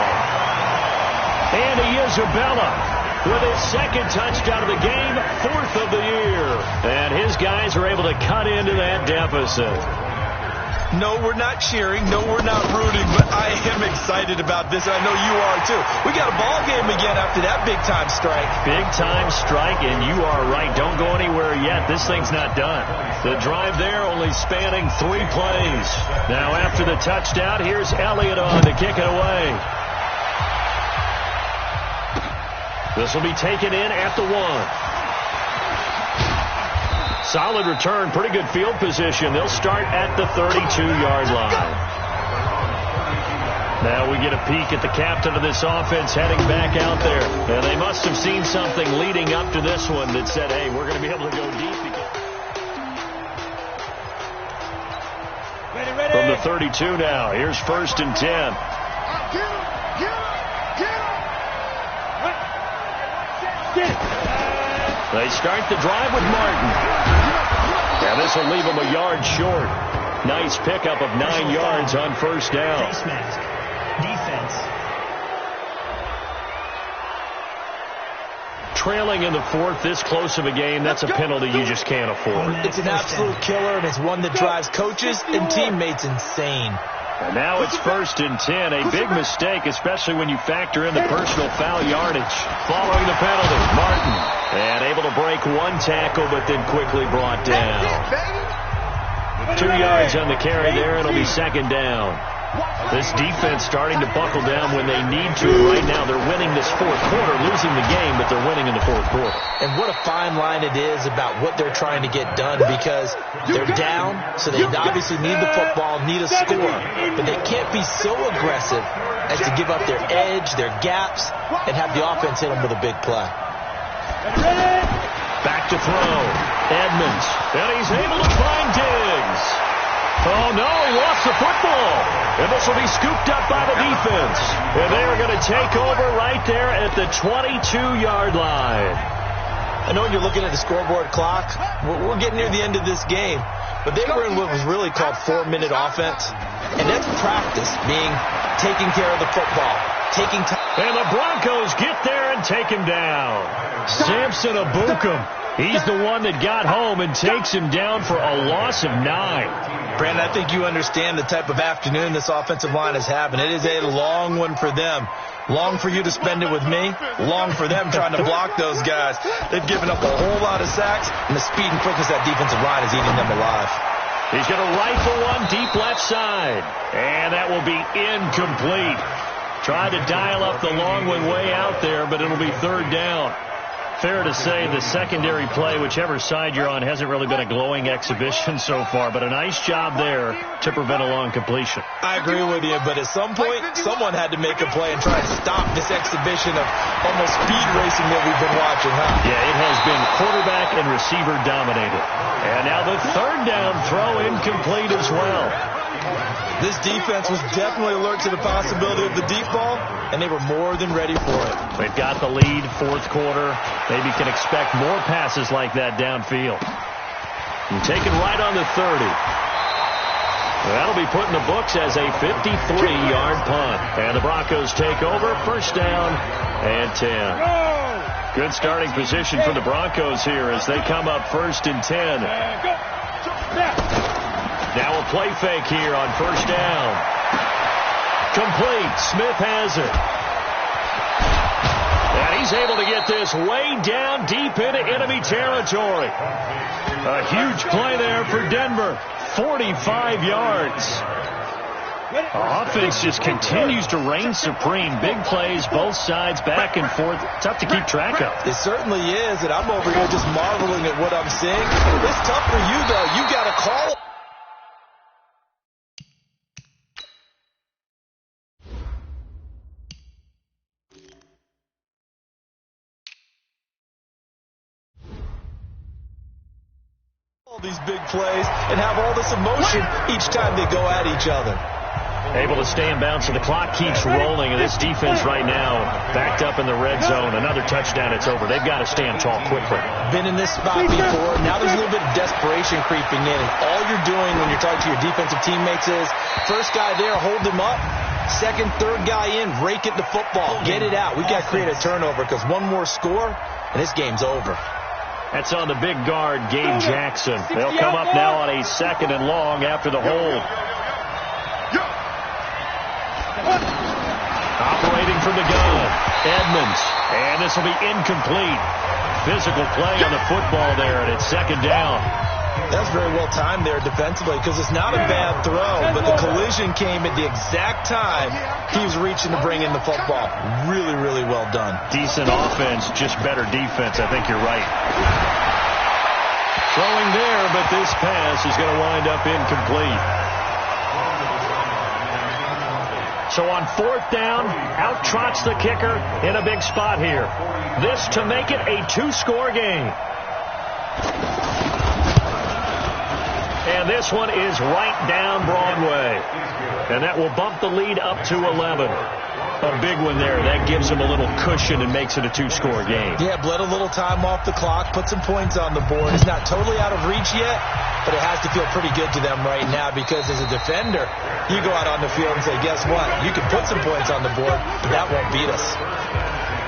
Andy Isabella with his 2nd touchdown of the game, 4th of the year. And his guys are able to cut into that deficit. No, we're not cheering. No, we're not rooting, but I am excited about this. I know you are, too. We got a ball game again after that big-time strike. Big-time strike, and you are right. Don't go anywhere yet. This thing's not done. The drive there only spanning 3 plays. Now, after the touchdown, here's Elliott on to kick it away. This will be taken in at the 1. Solid return, pretty good field position. They'll start at the 32-yard line. Now we get a peek at the captain of this offense heading back out there. And they must have seen something leading up to this one that said, hey, we're going to be able to go deep. From the 32 now, here's 1st and 10. They start the drive with Martin. And this will leave him a yard short. Nice pickup of 9 yards on 1st down. Face mask. Defense. Trailing in the 4th, this close of a game, that's a penalty you just can't afford. It's an absolute killer, and it's one that drives coaches and teammates insane. And now it's 1st and 10. A big mistake, especially when you factor in the personal foul yardage. Following the penalty, Martin. And able to break 1 tackle, but then quickly brought down. 2 yards on the carry there. It'll be 2nd down. This defense starting to buckle down when they need to. Right now, they're winning this 4th quarter, losing the game, but they're winning in the 4th quarter. And what a fine line it is about what they're trying to get done, because they're down, so they obviously need the football, need a score, but they can't be so aggressive as to give up their edge, their gaps, and have the offense hit them with a big play. Back to throw. Edmonds. And he's able to find Diggs. Oh, no, he lost the football. And this will be scooped up by the defense. And they are going to take over right there at the 22-yard line. I know you're looking at the scoreboard clock. We're getting near the end of this game. But they were in what was really called 4-minute offense. And that's practice, being taking care of the football. Taking time. And the Broncos get there and take him down. Samson Abukum. He's the one that got home and takes him down for a loss of 9. Brandon, I think you understand the type of afternoon this offensive line is having. It is a long one for them. Long for you to spend it with me. Long for them trying to block those guys. They've given up a whole lot of sacks, and the speed and quickness of that defensive line is eating them alive. He's going to rifle one deep left side. And that will be incomplete. Tried to dial up the long one way out there, but it'll be third down. Fair to say the secondary play, whichever side you're on, hasn't really been a glowing exhibition so far, but a nice job there to prevent a long completion. I agree with you, but at some point, someone had to make a play and try to stop this exhibition of almost speed racing that we've been watching, huh? Yeah, it has been quarterback and receiver dominated. And now the third down throw incomplete as well. This defense was definitely alert to the possibility of the deep ball, and they were more than ready for it. They've got the lead, fourth quarter. Maybe can expect more passes like that downfield. And taken right on the 30. That'll be put in the books as a 53-yard punt. And the Broncos take over, first down and 10. Good starting position for the Broncos here as they come up first and 10. Now a play fake here on first down. Complete. Smith has it. And he's able to get this way down deep into enemy territory. A huge play there for Denver. 45 yards. Offense just continues to reign supreme. Big plays, both sides, back and forth. Tough to keep track of. It certainly is, and I'm over here just marveling at what I'm seeing. It's tough for you, though. You got to call it. These big plays and have all this emotion each time they go at each other. Able to stay in bounds, so the clock keeps rolling, and this defense right now backed up in the red zone. Another touchdown, it's over. They've got to stand tall quickly. Been in this spot before. Now there's a little bit of desperation creeping in. And all you're doing when you're talking to your defensive teammates is first guy there, hold him up. Second, third guy in, rake it the football. Get it out. We've got to create a turnover because one more score, and this game's over. That's on the big guard, Gabe Jackson. They'll come up now on a second and long after the hold. Operating from the gun, Edmonds. And this will be incomplete. Physical play on the football there, and it's second down. That's very well timed there defensively because it's not a bad throw, but the collision came at the exact time he was reaching to bring in the football. Really, really well done. Decent offense, just better defense. I think you're right. Throwing there, but this pass is going to wind up incomplete. So on fourth down, out trots the kicker in a big spot here. This to make it a two-score game. And this one is right down Broadway. And that will bump the lead up to 11. A big one there. That gives them a little cushion and makes it a two-score game. Yeah, bled a little time off the clock, put some points on the board. It's not totally out of reach yet, but it has to feel pretty good to them right now because as a defender, you go out on the field and say, guess what? You can put some points on the board, but that won't beat us.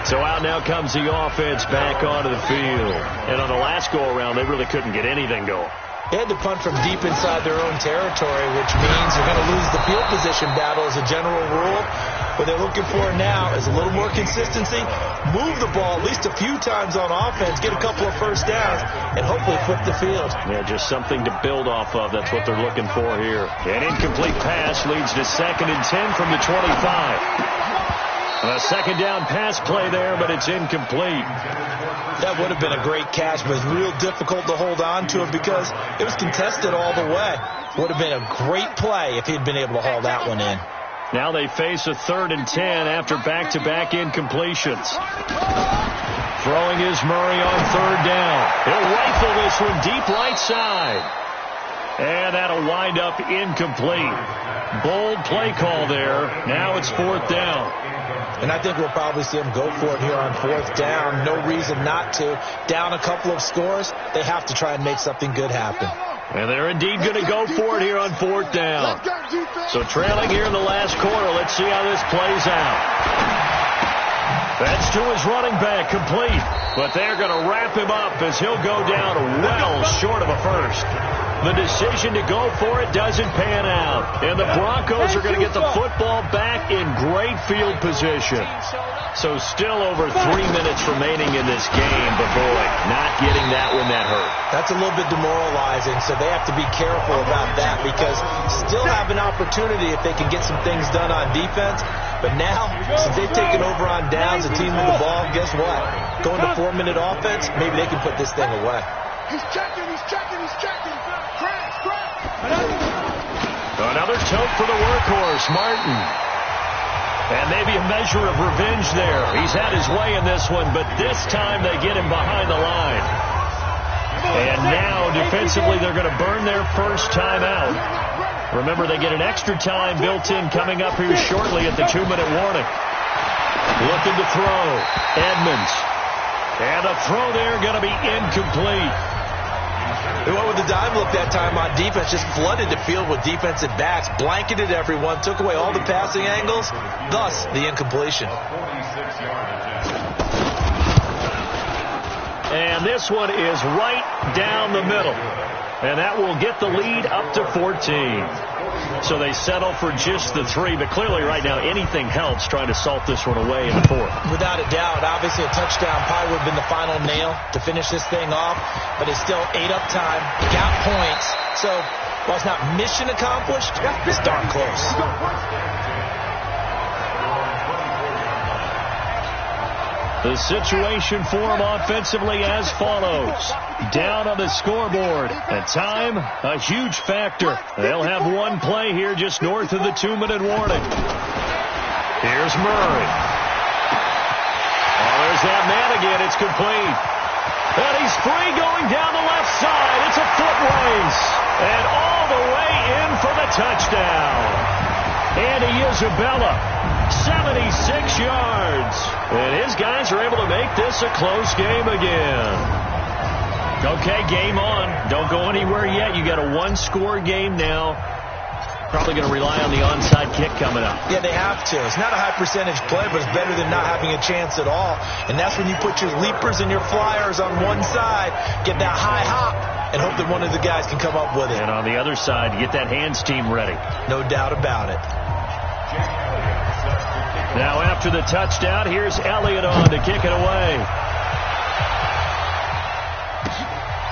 So out now comes the offense back onto the field. And on the last go-around, they really couldn't get anything going. They had to punt from deep inside their own territory, which means they're going to lose the field position battle as a general rule. What they're looking for now is a little more consistency, move the ball at least a few times on offense, get a couple of first downs, and hopefully flip the field. Yeah, just something to build off of. That's what they're looking for here. An incomplete pass leads to second and 10 from the 25. A second down pass play there, but it's incomplete. That would have been a great catch, but it's real difficult to hold on to it because it was contested all the way. Would have been a great play if he'd been able to haul that one in. Now they face a third and 10 after back-to-back incompletions. Throwing is Murray on third down. He'll rifle this one deep right side. And that'll wind up incomplete. Bold play call there. Now it's 4th down. And I think we'll probably see them go for it here on 4th down. No reason not to. Down a couple of scores, they have to try and make something good happen. And they're indeed going to go for it here on 4th down. So trailing here in the last quarter. Let's see how this plays out. That's to his running back, complete. But they're going to wrap him up as he'll go down well short of a first. The decision to go for it doesn't pan out. And the Broncos are going to get the football back in great field position. So still over 3 minutes remaining in this game. But boy, not getting that when that hurt. That's a little bit demoralizing, so they have to be careful about that because still have an opportunity if they can get some things done on defense. But now, since they've taken over on downs, the team with the ball, guess what? Going to 4-minute offense, maybe they can put this thing away. He's checking. Another tote for the workhorse, Martin. And maybe a measure of revenge there. He's had his way in this one, but this time they get him behind the line. And now, defensively, they're going to burn their first time out. Remember, they get an extra time built in coming up here shortly at the 2-minute warning. Looking to throw. Edmonds. And the throw there going to be incomplete. They went with the dime look that time on defense, just flooded the field with defensive backs, blanketed everyone, took away all the passing angles, thus the incompletion. And this one is right down the middle. And that will get the lead up to 14. So they settle for just the 3, but clearly right now anything helps trying to salt this one away in the 4th. Without a doubt, obviously a touchdown probably would have been the final nail to finish this thing off, but it's still 8 up time, got points, so while it's not mission accomplished, it's darn close. The situation for them offensively as follows. Down on the scoreboard. At time, a huge factor. They'll have one play here just north of the 2-minute warning. Here's Murray. Oh, there's that man again. It's complete. And he's free going down the left side. It's a foot race. And all the way in for the touchdown. Andy Isabella, 76 yards. And his guys are able to make this a close game again. Okay, game on. Don't go anywhere yet. You got a 1-score game now. Probably going to rely on the onside kick coming up. Yeah, they have to. It's not a high percentage play, but it's better than not having a chance at all. And that's when you put your leapers and your flyers on one side, get that high hop, and hope that one of the guys can come up with it. And on the other side, get that hands team ready. No doubt about it. Now after the touchdown, here's Elliott on to kick it away.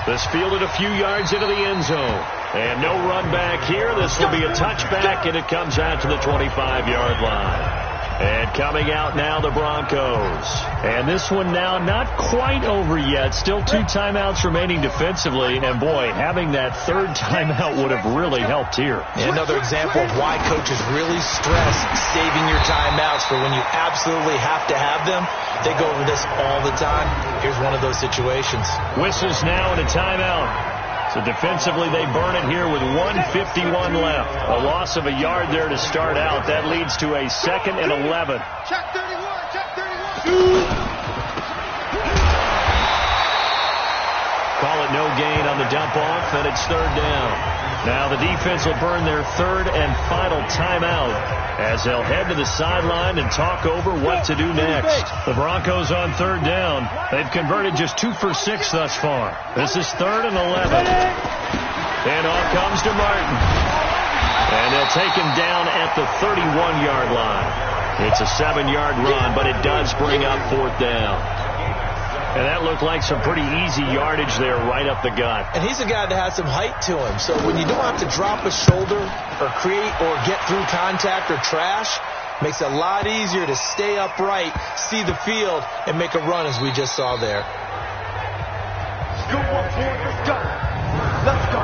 This fielded a few yards into the end zone. And no run back here. This will be a touchback, and it comes out to the 25-yard line. And coming out now, the Broncos. And this one now not quite over yet. Still 2 timeouts remaining defensively. And, boy, having that 3rd timeout would have really helped here. Yeah, another example of why coaches really stress saving your timeouts for when you absolutely have to have them. They go over this all the time. Here's one of those situations. Whistles now and a timeout. So defensively, they burn it here with 1:51 left. A loss of a yard there to start out. That leads to a 2nd and 11. Check 31, check 31. Call it no gain on the dump off, and it's 3rd down. Now the defense will burn their 3rd and final timeout as they'll head to the sideline and talk over what to do next. The Broncos on 3rd down. They've converted just 2 for 6 thus far. This is 3rd and 11. And off comes to Martin. And they'll take him down at the 31-yard line. It's a 7-yard run, but it does bring up 4th down. And that looked like some pretty easy yardage there right up the gut. And he's a guy that has some height to him. So when you don't have to drop a shoulder or create or get through contact or trash, makes it a lot easier to stay upright, see the field, and make a run as we just saw there. Good one, boy. Let's go. Let's go.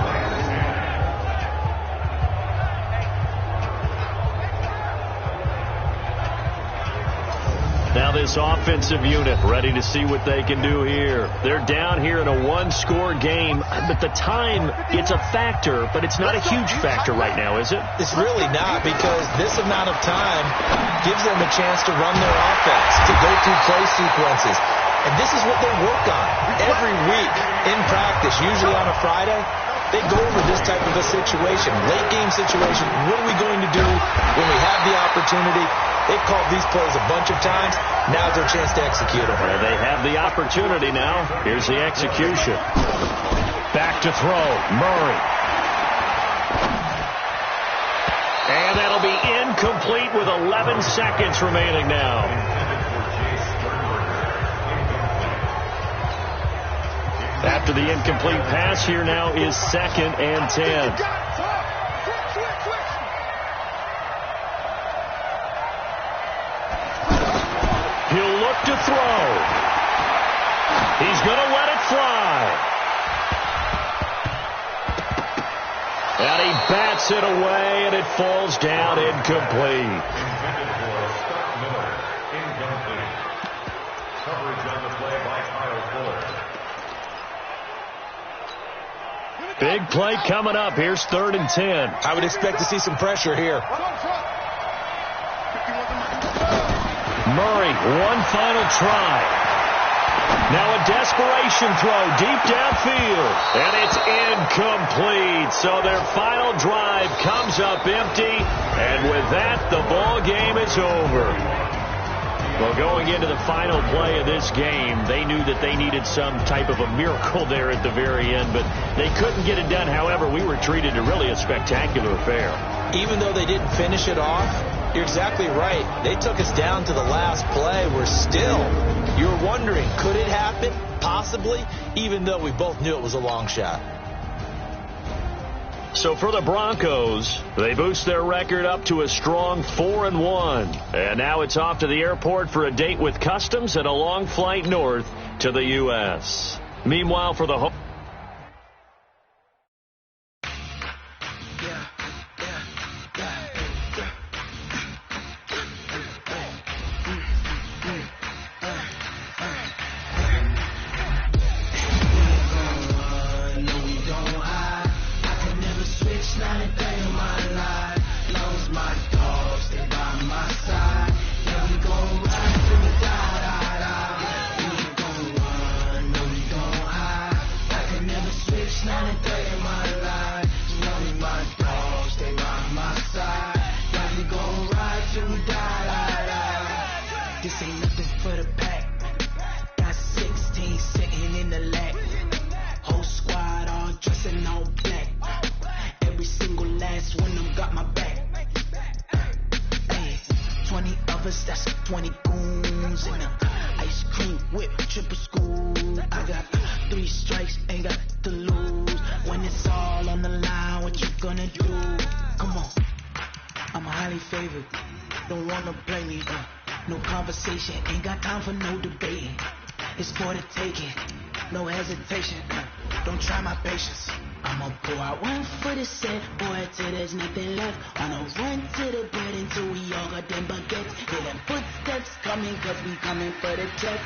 Now Now this offensive unit ready to see what they can do here. They're down here in a one-score game, but the time, it's a factor, but it's not a huge factor right now, is it? It's really not, because this amount of time gives them a chance to run their offense, to go through play sequences. And this is what they work on every week in practice, usually on a Friday. They go over this type of a situation, late game situation. What are we going to do when we have the opportunity? They've called these plays a bunch of times. Now's their chance to execute them. Well, they have the opportunity now. Here's the execution. Back to throw. Murray. And that'll be incomplete with 11 seconds remaining now. After the incomplete pass, here now is 2nd and 10. He'll look to throw. He's going to let it fly. And he bats it away, and it falls down incomplete. Big play coming up. Here's 3rd and 10. I would expect to see some pressure here. Murray, one final try. Now a desperation throw deep downfield. And it's incomplete. So their final drive comes up empty. And with that, the ball game is over. Well, going into the final play of this game, they knew that they needed some type of a miracle there at the very end, but they couldn't get it done. However, we were treated to really a spectacular affair. Even though they didn't finish it off, you're exactly right. They took us down to the last play. We're still, you're wondering, could it happen? Possibly, even though we both knew it was a long shot. So for the Broncos, they boost their record up to a strong 4-1. And now it's off to the airport for a date with Customs and a long flight north to the U.S. Meanwhile, for the home... This ain't nothing for the pack. Got 16 sitting in the lap. Whole squad all dressing all black. Every single last one of them got my back. Hey, 20 of us, that's 20 goons in the ice cream whip, triple school. I got 3 strikes, ain't got to lose. When it's all on the line, what you gonna do? Come on, I'm highly favored. Don't wanna blame me, no conversation, ain't got time for no debating. It's for the taking, no hesitation. Don't try my patience. I'ma pull out one for the set, boy, till there's nothing left. Wanna run to the bread until we all got them baguettes. Hear them footsteps coming, cause we coming for the check.